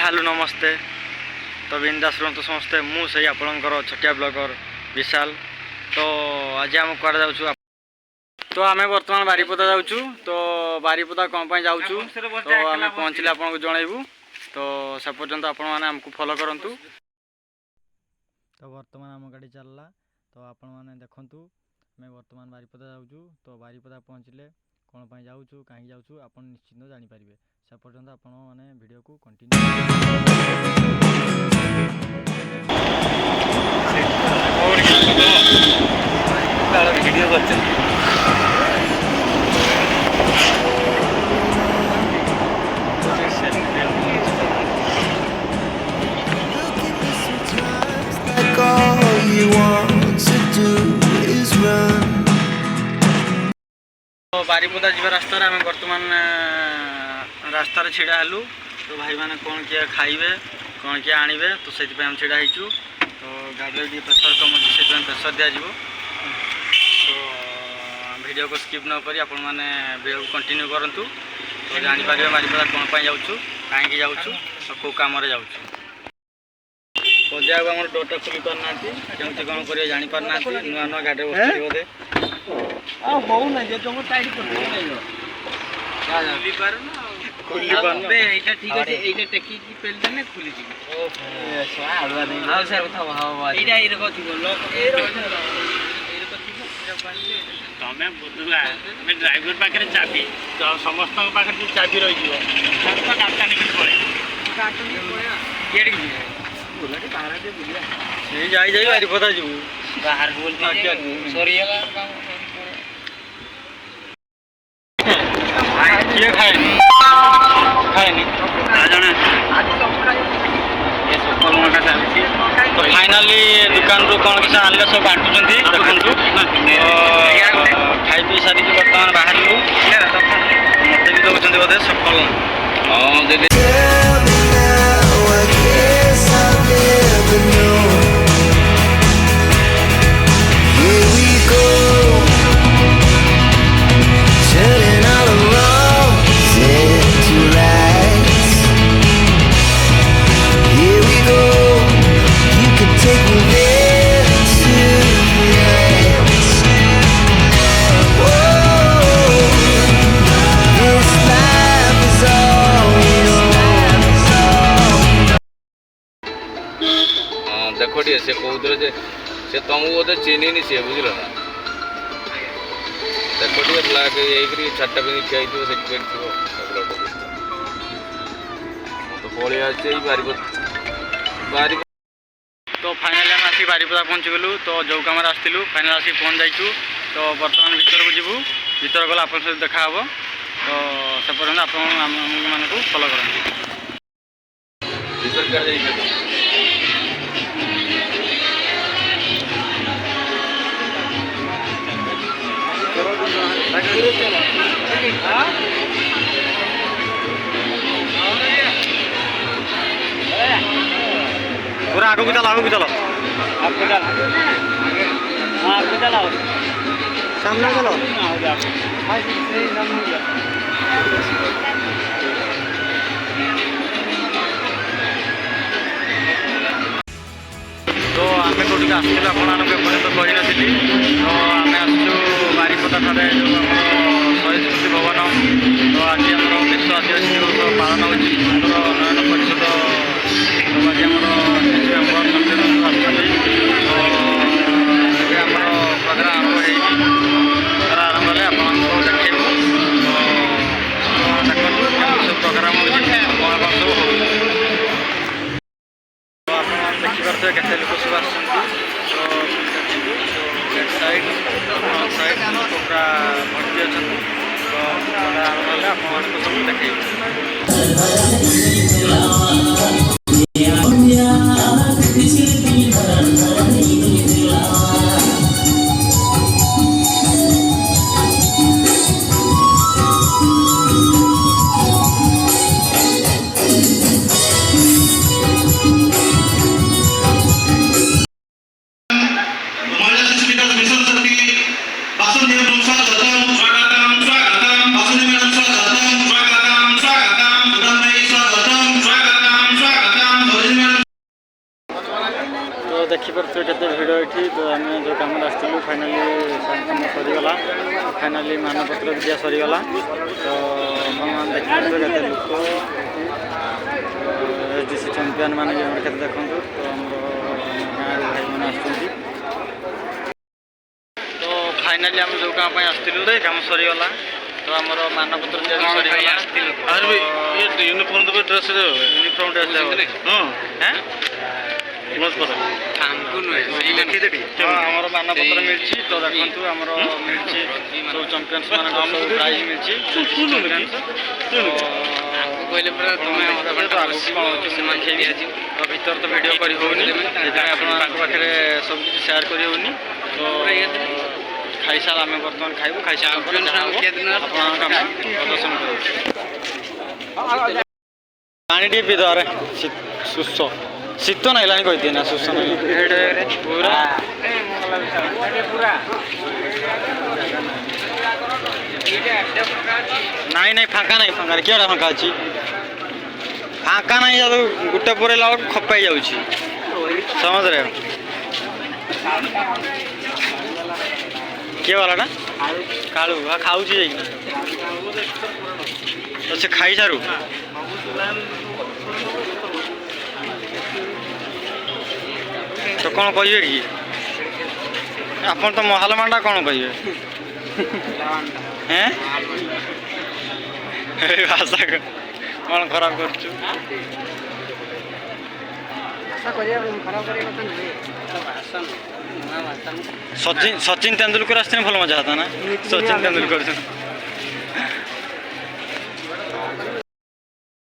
Hello नमस्ते। तो बिंदास रहतु समस्ते। मुझे आपणकर छटिया ब्लॉगर विशाल। तो आज आम कड़े जाऊँ तो आम बर्तमान बारीपदा जाऊँ। तो बारीपदा कौन जाऊँ तो आम पहुँचले आपको जनइबू। तो से पर्यंत आपण मैंने आमको फॉलो करूँ। तो बर्तमान आम गाड़ी चलला। तो आपण मैंने देखु आम बर्तमान बारीपदा जाऊँ। तो बारीपदा पहुँचले कौन जाऊँ कहीं जाऊँ आप निश्चिंत जानीपर से पर्यंत आपण मैंने वीडियो को कंटिन्यू। बारीपदा जी रास्ता आम बर्तमान रास्तार छिड़ा हेलु। तो भाई मैंने कौन किए खाइबे कौन किए आणवे तो से हम छिड़ा होचु। तो गाड़ी टी प्रेसर कम अच्छे से प्रेसर दिज्व। तो वीडियो को स्किप न करी आपण मैंने वीडियो को कंटिन्यू करूँ। तो जानीपर बारीपदा कौन जाऊँ कहीं जाऊँ तो कौ कम जाऊँ। पदिया आम डोरटा खोली पारना केमती कौन कर जापार ना नुआ नुआ गाड़ी बस बोधे तमें बुझला ड्राइवर पाखे चाबी तो समस्त पाखे चाबी रही जाई जाई बारीपदा जीवु बाहर बोल सरीगला किए खाएनी खाएनी जने चलती। तो फाइनाली दुकान रू कौन किसी आनले सब बांटुं देखु। खाई पी सारी बर्तमान बाहर मत भी दौरान बोधे सफल। हाँ दीदी देखो टे से कहते से तुमको बोधे चिन्ह सी बुझल ना। देखो टे ब्लाक छाटा पिंधि ठिया तो पलिया बारी। तो फाइनाली आम आसिक बारीपदा पहुँची गलु। तो जो कम आसलु फाइनाल आसिक पहुँच जाइछु। तो बर्तमान भीतर को जीवु भीतर गला आप सहित देखा तो से पर्यटन आप मानक फॉलो कर पूरा आगू को चलो आगू को चलो आपको चला हाँ आपको चलाओ सामने चलो। तो आम कौटी आसलु आपको एपर्यंत कही नी। तो आम आसु बारीपदा ठारे जो शहीद स्मृति भवन। तो आज आम विश्व आदिवासी दिवस पालन हो नयन परिषद तो आज आम प्रोग्राम आरंभ आरंभ है आपको देखू। तो देखो प्रोग्राम हो सब देखिपे के लोक सब आस। साइड साइड पूरा भर्ती अच्छा। तो आरंभ है आपको सब देखे। स्वागतम स्वागतम स्वागतम स्वागतम स्वागतम फाइनाली मानपत्र दिया सरीगला तो भगवान देखते केते लोक एसडीसी चैंपियन मान देखते देखूँ तो गाँव भाई मैंने आसुँच तो फाइनाली आम जो गाँव आसलु कम सरीगला तो आम मानपत्र दिया सरीगला यूनिफॉर्म तो ड्रेस यूनिफॉर्म ड्रेस हाँ आमर मानपत्र मिली तो देखु आमर मिली सब चैंपियंस मान सब प्राइज मिली तो भीतर तो वीडियो कर पाखे सब किसी सेयार कर खाई सारा आम बर्तमान खाइबू खाई सारा प्रदर्शन कर पानी टी पीद अरे सुस्थ शीत ना कहती ना सुस्थ पूरा नहीं नहीं फाँका नहीं फाँका क्या फाँका अच्छी फाँका नहीं जब गोटे पूरा खपाई जाऊँ समझ रहे हो किए वाला कालू खाऊ तो से खाई सारू तो कौन कहे कि आपन तो महाल मांडा कौन कहे हैं भाषा कौन खराब कर सचिन तेंदुलकर आसते भल मजा आता ना सचिन तेंदुलकर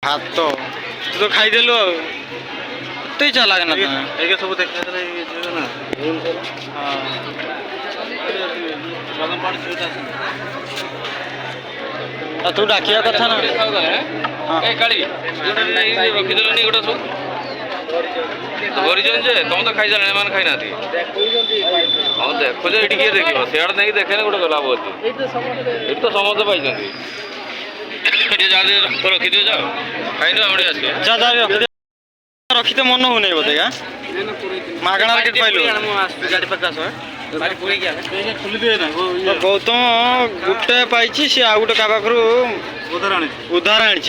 भात तो तू तो खाईदेलु तो इच्छा लगे ना सब देखा तू डाकिया कथा ना रखीदेलनि गोटे सब गरिजन जे तुम तो खाई सारे एम खाई ना हाँ देखो ये किए देख सियाड़े नहीं देखे गोटे लाभ अच्छे ये तो समस्ते पाई रखीदे जाओ खाई आस रखी तो मन हो नहीं बोधे मागणा टिकेट पाइलु गाड़ी पास गौतम गोटे पाई सी आ गोटे क्या पाखु उधार आनी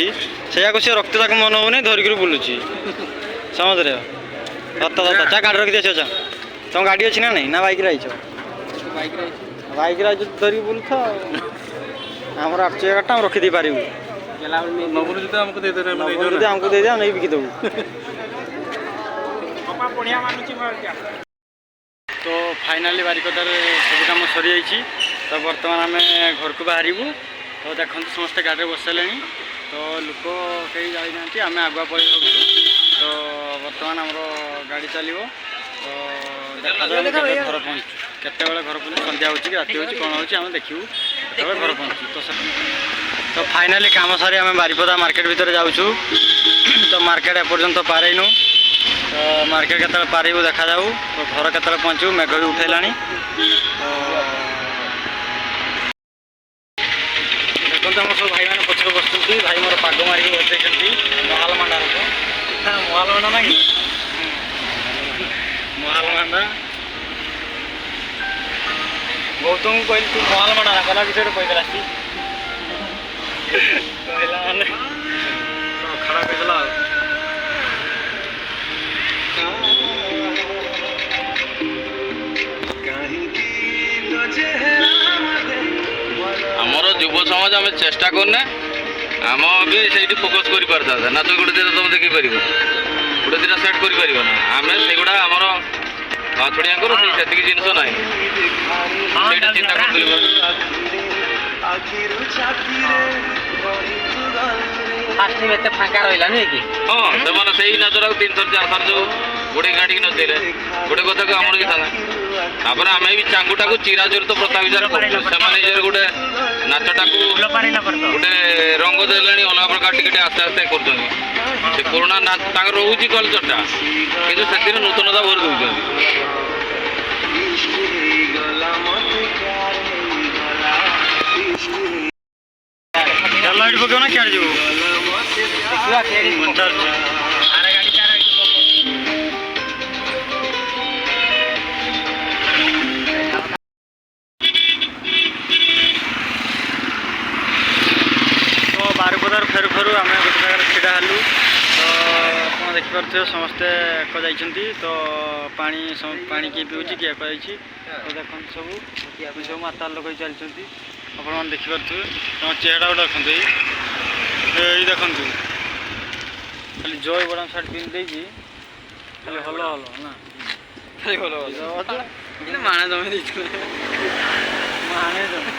से रक्त ताक मन हो धरिक बुलूची समझ रहे सत सत चा गाड़ी रखी दिया तुम गाड़ी अच्छी ना नहीं ना बाइक आईच बाइक धरिक बुलू तो आमर आठ गाड़ी रखी पारू हमको दे दे नहीं बिकी देव तो फाइनाली बारिकदार सब कम सरी जाइए तो बर्तमान आम घर को बाहर तो देखते समस्त गाड़ी बसले तो लोक कहीं जाना आम आगुआ पड़े तो बर्तमान आमर गाड़ी चलो तो देखा घर पहुँचू केत घर पहुँच सन्ध्या हो राति हो कौन हो देखू घर पहुँचू तो फाइनाली काम सारी आम बारिपदा मार्केट भितर जाऊँ तो मार्केट एपर्यंत पारेनु तो मार्केट के पारू देखा जाऊ तो घर के पहुँचू मेघ भी उठेला देखते आम सब भाई मैंने पचर बस भाई मोर पाग मारिक बसते महाल मांडा महाल मांडा ना कि महाल मांडा गौतम को कहली तू महाल मांडा ना कला किसी कहदेला कहला मैंने खड़ा कहदेला आमर युव समाज आम चेष्टा करने आम भी से फोकस कर पारता नाच गोटे दिन तुम देखिपर गोटे दिन सेट कर ना आम से गुड़ा आमर छड़िया से जिनस ना चिंता कर फाँका रहा नुहे कि हाँ से नाचर 3 थर 4 थर जो गोटे गाड़ी नचेले गोटे कथा को आमर भी था तापर आम भी चांगुटा को चिराचोर तो प्रथा विचार कर गोटे नाचटा गोटे रंग देला अलग प्रकार टिके आस्ते आस्ते कर पुराणा नाच रोचे कलचरटा कि नूतनता भर दौरान लाइट पकड़ ना क्या जो ବାରିପଦାରୁ ଫେରୁ ଫେରୁ ଆମେ ଗୋଟେ ଜାଗାରେ ଛିଡ଼ା ହେଲୁ। ତ ଆପଣ ଦେଖିପାରୁଥିବେ ସମସ୍ତେ ଏକ ଯାଇଛନ୍ତି। ତ ପାଣି କିଏ ପିଉଛି କିଏ ଏକ ଯାଇଛି। ତ ଦେଖନ୍ତୁ ସବୁ ସବୁ ମାତାଲ ଲୋକ ଚାଲିଛନ୍ତି। ଆପଣମାନେ ଦେଖିପାରୁଥିବେ ତାଙ୍କ ଚେହେରା ଗୋଟେ ଦେଖନ୍ତୁ। ଏଇ ଦେଖନ୍ତୁ ଖାଲି ଜୟ ବଡାମ ସାର୍ଟ ପିନ୍ଧି ଦେଇକି ଖାଲି ହଲ ନା ଖାଲି ହଲ ମାଣେ ଜମି ଦେଇଥିଲେ ମାଣେ ଜମି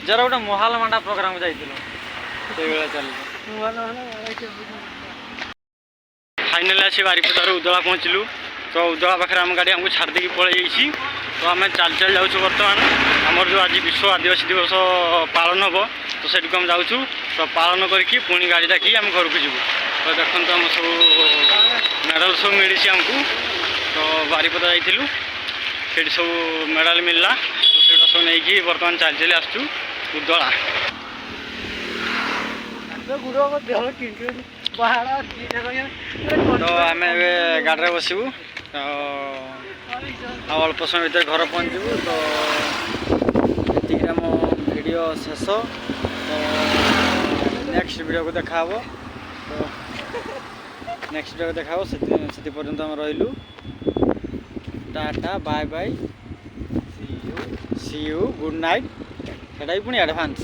ଯାର ଗୋଟେ ମହାଲ ମାଣ୍ଡା ପ୍ରୋଗ୍ରାମ ଯାଇଥିଲ ସେଇଭଳିଆ ଚାଲିଛି। ଫାଇନାଲି ଆସି ବାରିପଦାରୁ ଉଦଳା ପହଞ୍ଚିଲୁ। ତ ଉଦଳା ପାଖରେ ଆମ ଗାଡ଼ି ଆମକୁ ଛାଡ଼ି ଦେଇକି ପଳେଇ ଯାଇଛି। ତ ଆମେ ଚାଲି ଚାଲି ଯାଉଛୁ। ବର୍ତ୍ତମାନ ଆମର ଯେଉଁ ଆଜି ବିଶ୍ୱ ଆଦିବାସୀ ଦିବସ ପାଳନ ହେବ ତ ସେଠିକୁ ଆମେ ଯାଉଛୁ। ତ ପାଳନ କରିକି ପୁଣି ଗାଡ଼ି ଡାକି ଆମେ ଘରକୁ ଯିବୁ। ତ ଦେଖନ୍ତୁ ଆମ ସବୁ ମେଡ଼ାଲ ସବୁ ମିଳିଛି ଆମକୁ। ତ ବାରିପଦା ଯାଇଥିଲୁ ସେଇଠି ସବୁ ମେଡ଼ାଲ ମିଳିଲା। ତ ସେଇଟା ସବୁ ନେଇକି ବର୍ତ୍ତମାନ ଚାଲି ଚାଲି ଆସୁଛୁ ଉଦଳା। ତ ଆମେ ଏବେ ଗାଡ଼ିରେ ବସିବୁ। ଆଉ ଅଳ୍ପ ସମୟ ଭିତରେ ଘର ପହଞ୍ଚିବୁ। ତ ଏତିକି ଆମ ଭିଡ଼ିଓ ଶେଷ। ତ ନେକ୍ସଟ ଭିଡ଼ିଓକୁ ଦେଖାହେବ। ତ ନେକ୍ସଟ ଭିଡ଼ିଓକୁ ଦେଖାହେବ। ସେଥି ପର୍ଯ୍ୟନ୍ତ ଆମେ ରହିଲୁ। Tata bye bye see you good night. ସେଇଟା ବି ପୁଣି ଆଡ଼ଭାନ୍ସ।